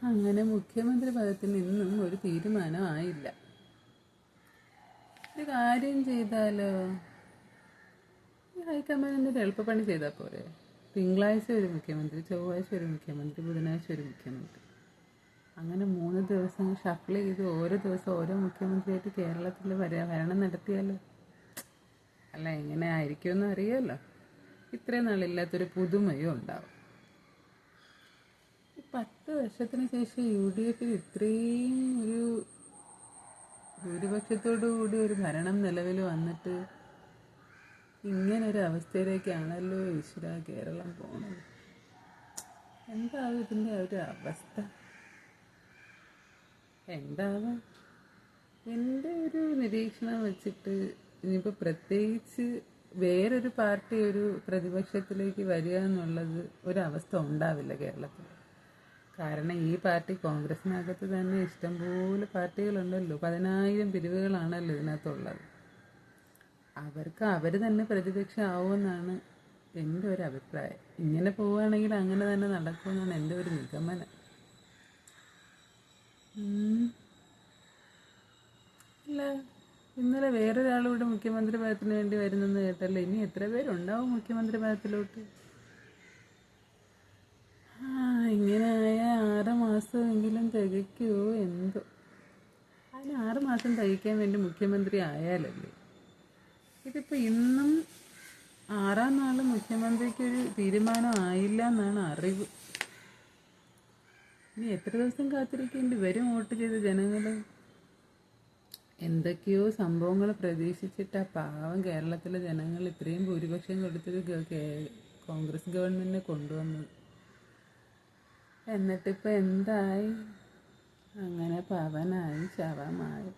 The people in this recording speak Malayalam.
അങ്ങനെ മുഖ്യമന്ത്രി പദത്തിന് ഇന്നും ഒരു തീരുമാനമായില്ല. ഒരു കാര്യം ചെയ്താലോ, ഈ ഹൈക്കമാൻഡിൻ്റെ ഒരു എളുപ്പപ്പണി ചെയ്താൽ പോരെ? തിങ്കളാഴ്ച ഒരു മുഖ്യമന്ത്രി, ചൊവ്വാഴ്ച ഒരു മുഖ്യമന്ത്രി, ബുധനാഴ്ച ഒരു മുഖ്യമന്ത്രി, അങ്ങനെ 3 ദിവസം ഷഫിൾ ചെയ്ത് ഓരോ ദിവസം ഓരോ മുഖ്യമന്ത്രിയായിട്ട് കേരളത്തിൽ ഭരണം നടത്തിയാലോ? അല്ല, എങ്ങനെ ആയിരിക്കുമെന്ന് അറിയാമല്ലോ. ഇത്രയും നാളില്ലാത്തൊരു പുതുമയും ഉണ്ടാവും. 10 വർഷത്തിന് ശേഷം UDF ഇത്രയും ഒരു ഭൂരിപക്ഷത്തോടു കൂടി ഒരു ഭരണം നിലവിൽ വന്നിട്ട് ഇങ്ങനൊരു അവസ്ഥയിലേക്കാണല്ലോ ഈശ്വര കേരളം പോണത്. എന്താവും ഇതിൻ്റെ ഒരു അവസ്ഥ? എന്താവും? എൻ്റെ ഒരു നിരീക്ഷണം വെച്ചിട്ട് ഇനിയിപ്പോൾ പ്രത്യേകിച്ച് വേറൊരു പാർട്ടി ഒരു പ്രതിപക്ഷത്തിലേക്ക് വരിക എന്നുള്ളത് ഒരവസ്ഥ ഉണ്ടാവില്ല കേരളത്തിൽ. കാരണം ഈ പാർട്ടി കോൺഗ്രസിനകത്ത് തന്നെ ഇഷ്ടംപോലെ പാർട്ടികളുണ്ടല്ലോ, 10,000 പിരിവുകളാണല്ലോ ഇതിനകത്തുള്ളത്. അവർ തന്നെ പ്രതിപക്ഷമാവുമെന്നാണ് എൻ്റെ ഒരു അഭിപ്രായം. ഇങ്ങനെ പോവുകയാണെങ്കിൽ അങ്ങനെ തന്നെ നടക്കുമെന്നാണ് എൻ്റെ ഒരു നിഗമനം. അല്ല, ഇന്നലെ വേറൊരാളൂടെ മുഖ്യമന്ത്രി പദത്തിന് വേണ്ടി വരുന്നെന്ന് കേട്ടല്ലോ. ഇനി എത്ര പേരുണ്ടാവും മുഖ്യമന്ത്രി പദത്തിലോട്ട്? ഇങ്ങനെ ആയാൽ 6 മാസമെങ്കിലും തികയ്ക്കുമോ എന്തോ. അതിന് 6 മാസം തികയ്ക്കാൻ വേണ്ടി മുഖ്യമന്ത്രി ആയാലല്ലേ. ഇതിപ്പോൾ ഇന്നും 6ാം നാൾ മുഖ്യമന്ത്രിക്കൊരു തീരുമാനം ആയില്ല എന്നാണ് അറിവ്. ഇനി എത്ര ദിവസം കാത്തിരിക്കേണ്ടി വരും വോട്ട് ചെയ്ത ജനങ്ങൾ? എന്തൊക്കെയോ സംഭവങ്ങൾ പ്രതീക്ഷിച്ചിട്ട് പാവം കേരളത്തിലെ ജനങ്ങൾ ഇത്രയും ഭൂരിപക്ഷം കൊടുത്തത് കോൺഗ്രസ് ഗവൺമെൻറ്റിനെ കൊണ്ടുവന്നത്. എന്നിട്ടിപ്പോൾ എന്തായി? അങ്ങനെ പവനായി ശവമായി.